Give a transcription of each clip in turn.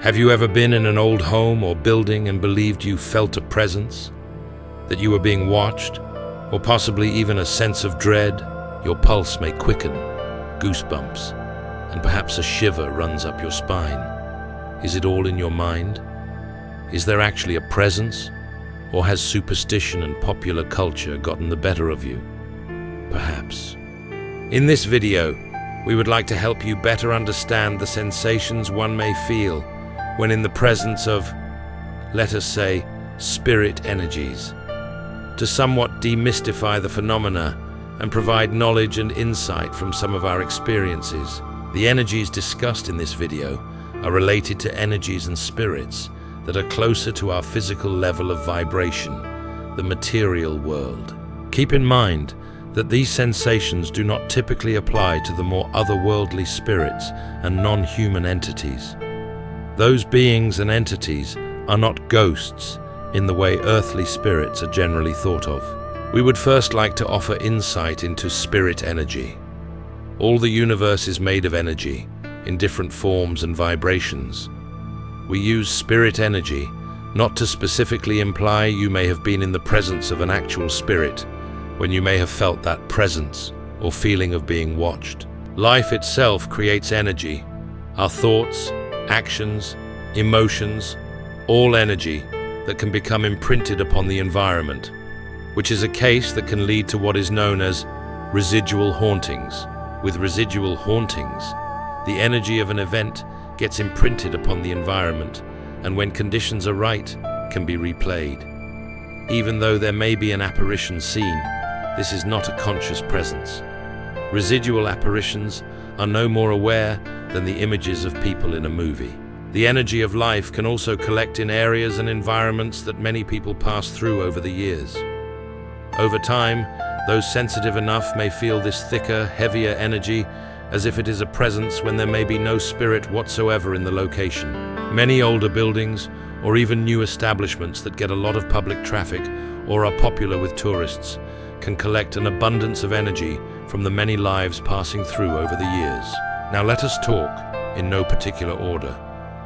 Have you ever been in an old home or building and believed you felt a presence? That you were being watched? Or possibly even a sense of dread? Your pulse may quicken, goosebumps, and perhaps a shiver runs up your spine. Is it all in your mind? Is there actually a presence? Or has superstition and popular culture gotten the better of you? Perhaps. In this video, we would like to help you better understand the sensations one may feel when in the presence of, let us say, spirit energies, to somewhat demystify the phenomena and provide knowledge and insight from some of our experiences. The energies discussed in this video are related to energies and spirits that are closer to our physical level of vibration, the material world. Keep in mind that these sensations do not typically apply to the more otherworldly spirits and non-human entities. Those beings and entities are not ghosts in the way earthly spirits are generally thought of. We would first like to offer insight into spirit energy. All the universe is made of energy, in different forms and vibrations. We use spirit energy not to specifically imply you may have been in the presence of an actual spirit when you may have felt that presence or feeling of being watched. Life itself creates energy. Our thoughts, actions, emotions, all energy that can become imprinted upon the environment, which is a case that can lead to what is known as residual hauntings. With residual hauntings, the energy of an event gets imprinted upon the environment and when conditions are right, can be replayed. Even though there may be an apparition seen, this is not a conscious presence. Residual apparitions are no more aware than the images of people in a movie. The energy of life can also collect in areas and environments that many people pass through over the years. Over time, those sensitive enough may feel this thicker, heavier energy as if it is a presence when there may be no spirit whatsoever in the location. Many older buildings, or even new establishments that get a lot of public traffic or are popular with tourists, can collect an abundance of energy from the many lives passing through over the years. Now let us talk, in no particular order,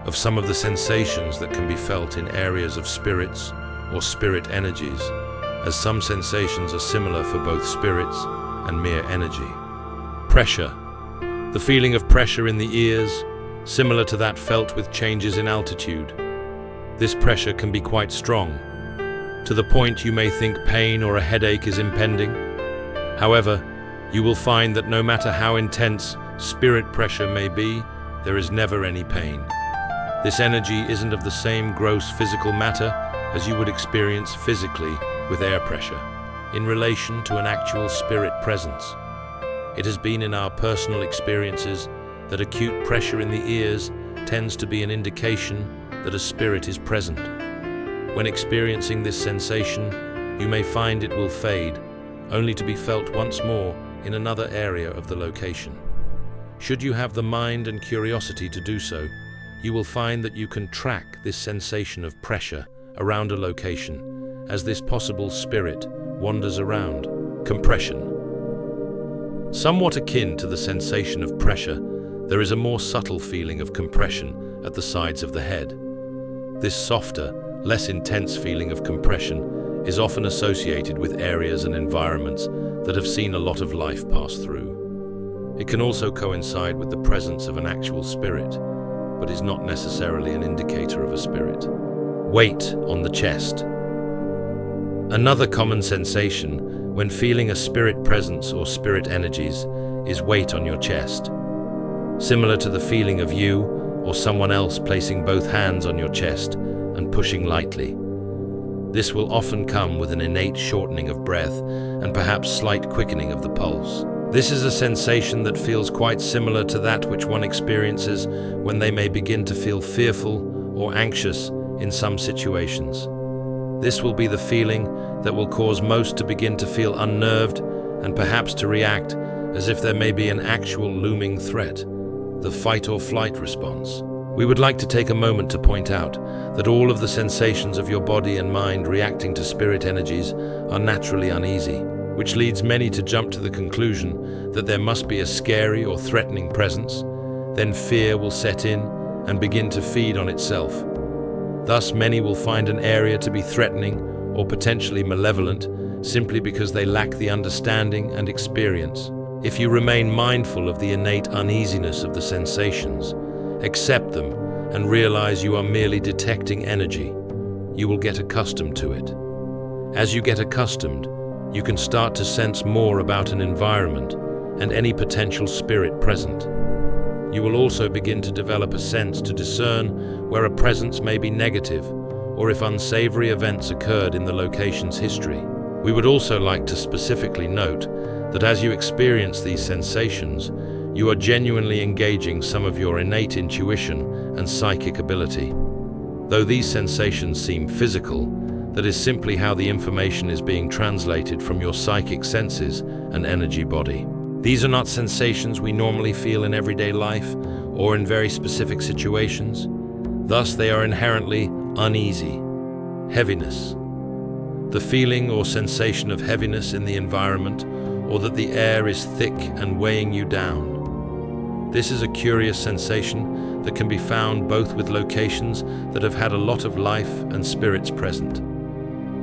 of some of the sensations that can be felt in areas of spirits or spirit energies, as some sensations are similar for both spirits and mere energy. Pressure. The feeling of pressure in the ears, similar to that felt with changes in altitude. This pressure can be quite strong, to the point you may think pain or a headache is impending. However, you will find that no matter how intense spirit pressure may be, there is never any pain. This energy isn't of the same gross physical matter as you would experience physically with air pressure. In relation to an actual spirit presence, it has been in our personal experiences that acute pressure in the ears tends to be an indication that a spirit is present. When experiencing this sensation, you may find it will fade, only to be felt once more in another area of the location. Should you have the mind and curiosity to do so, you will find that you can track this sensation of pressure around a location as this possible spirit wanders around. Compression. Somewhat akin to the sensation of pressure, there is a more subtle feeling of compression at the sides of the head. This softer, less intense feeling of compression is often associated with areas and environments that have seen a lot of life pass through. It can also coincide with the presence of an actual spirit, but is not necessarily an indicator of a spirit. Weight on the chest. Another common sensation when feeling a spirit presence or spirit energies is weight on your chest. Similar to the feeling of you or someone else placing both hands on your chest and pushing lightly. This will often come with an innate shortening of breath and perhaps slight quickening of the pulse. This is a sensation that feels quite similar to that which one experiences when they may begin to feel fearful or anxious in some situations. This will be the feeling that will cause most to begin to feel unnerved and perhaps to react as if there may be an actual looming threat, the fight or flight response. We would like to take a moment to point out that all of the sensations of your body and mind reacting to spirit energies are naturally uneasy, which leads many to jump to the conclusion that there must be a scary or threatening presence. Then fear will set in, and begin to feed on itself. Thus, many will find an area to be threatening or potentially malevolent simply because they lack the understanding and experience. If you remain mindful of the innate uneasiness of the sensations, accept them, and realize you are merely detecting energy, you will get accustomed to it. As you get accustomed, you can start to sense more about an environment and any potential spirit present. You will also begin to develop a sense to discern where a presence may be negative or if unsavory events occurred in the location's history. We would also like to specifically note that as you experience these sensations, you are genuinely engaging some of your innate intuition and psychic ability. Though these sensations seem physical, that is simply how the information is being translated from your psychic senses and energy body. These are not sensations we normally feel in everyday life or in very specific situations. Thus, they are inherently uneasy. Heaviness. The feeling or sensation of heaviness in the environment, or that the air is thick and weighing you down. This is a curious sensation that can be found both with locations that have had a lot of life and spirits present.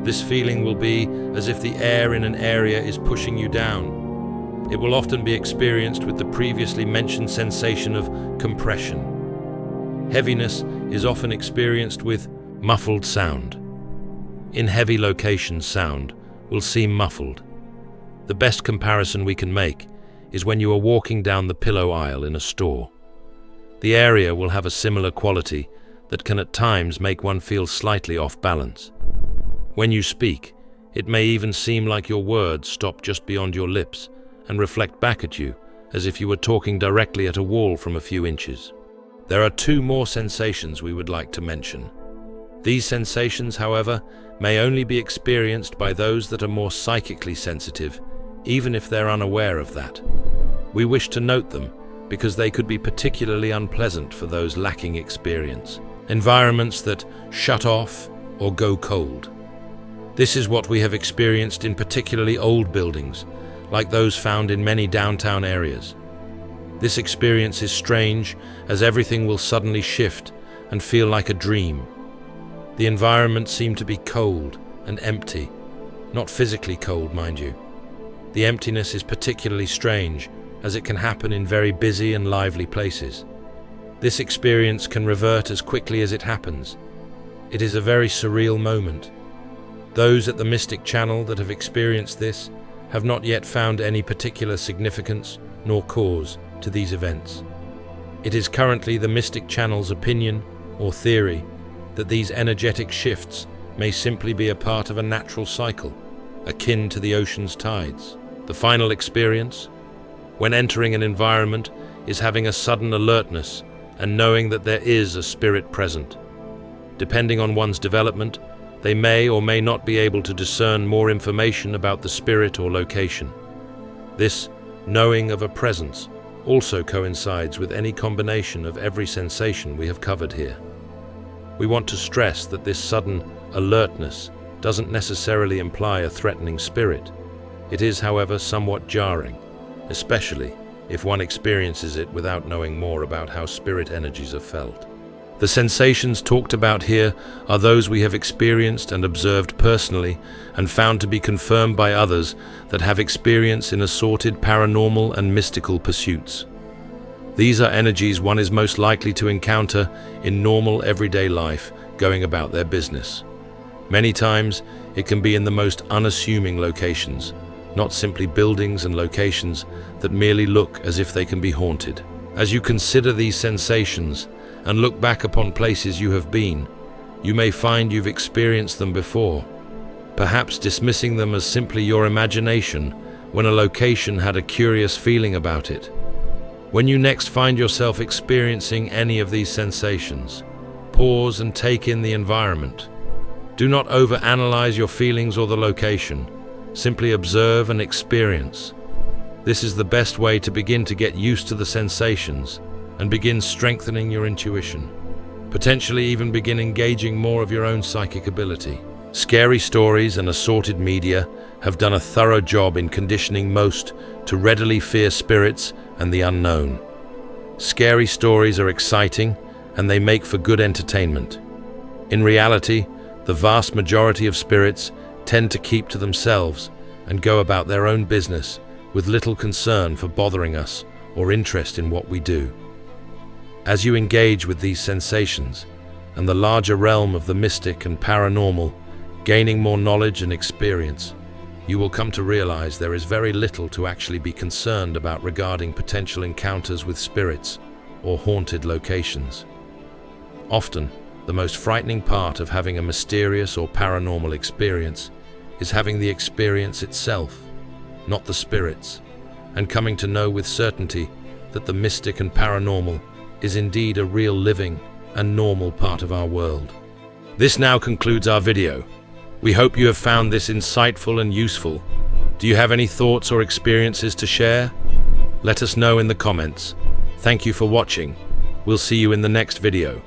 This feeling will be as if the air in an area is pushing you down. It will often be experienced with the previously mentioned sensation of compression. Heaviness is often experienced with muffled sound. In heavy locations, sound will seem muffled. The best comparison we can make is when you are walking down the pillow aisle in a store. The area will have a similar quality that can at times make one feel slightly off balance. When you speak, it may even seem like your words stop just beyond your lips and reflect back at you as if you were talking directly at a wall from a few inches. There are two more sensations we would like to mention. These sensations, however, may only be experienced by those that are more psychically sensitive, even if they're unaware of that. We wish to note them because they could be particularly unpleasant for those lacking experience. Environments that shut off or go cold. This is what we have experienced in particularly old buildings, like those found in many downtown areas. This experience is strange, as everything will suddenly shift and feel like a dream. The environment seemed to be cold and empty, not physically cold, mind you. The emptiness is particularly strange, as it can happen in very busy and lively places. This experience can revert as quickly as it happens. It is a very surreal moment. Those at the Mystic Channel that have experienced this have not yet found any particular significance nor cause to these events. It is currently the Mystic Channel's opinion or theory that these energetic shifts may simply be a part of a natural cycle, akin to the ocean's tides. The final experience, when entering an environment, is having a sudden alertness and knowing that there is a spirit present. Depending on one's development, they may or may not be able to discern more information about the spirit or location. This knowing of a presence also coincides with any combination of every sensation we have covered here. We want to stress that this sudden alertness doesn't necessarily imply a threatening spirit. It is, however, somewhat jarring, especially if one experiences it without knowing more about how spirit energies are felt. The sensations talked about here are those we have experienced and observed personally and found to be confirmed by others that have experience in assorted paranormal and mystical pursuits. These are energies one is most likely to encounter in normal everyday life, going about their business. Many times, it can be in the most unassuming locations, not simply buildings and locations that merely look as if they can be haunted. As you consider these sensations and look back upon places you have been, you may find you've experienced them before, perhaps dismissing them as simply your imagination when a location had a curious feeling about it. When you next find yourself experiencing any of these sensations, pause and take in the environment. Do not overanalyze your feelings or the location. Simply observe and experience. This is the best way to begin to get used to the sensations and begin strengthening your intuition. Potentially even begin engaging more of your own psychic ability. Scary stories and assorted media have done a thorough job in conditioning most to readily fear spirits and the unknown. Scary stories are exciting and they make for good entertainment. In reality, the vast majority of spirits tend to keep to themselves and go about their own business with little concern for bothering us or interest in what we do. As you engage with these sensations and the larger realm of the mystic and paranormal, gaining more knowledge and experience, you will come to realize there is very little to actually be concerned about regarding potential encounters with spirits or haunted locations. Often, the most frightening part of having a mysterious or paranormal experience is having the experience itself, not the spirits, and coming to know with certainty that the mystic and paranormal is indeed a real living and normal part of our world. This now concludes our video. We hope you have found this insightful and useful. Do you have any thoughts or experiences to share? Let us know in the comments. Thank you for watching. We'll see you in the next video.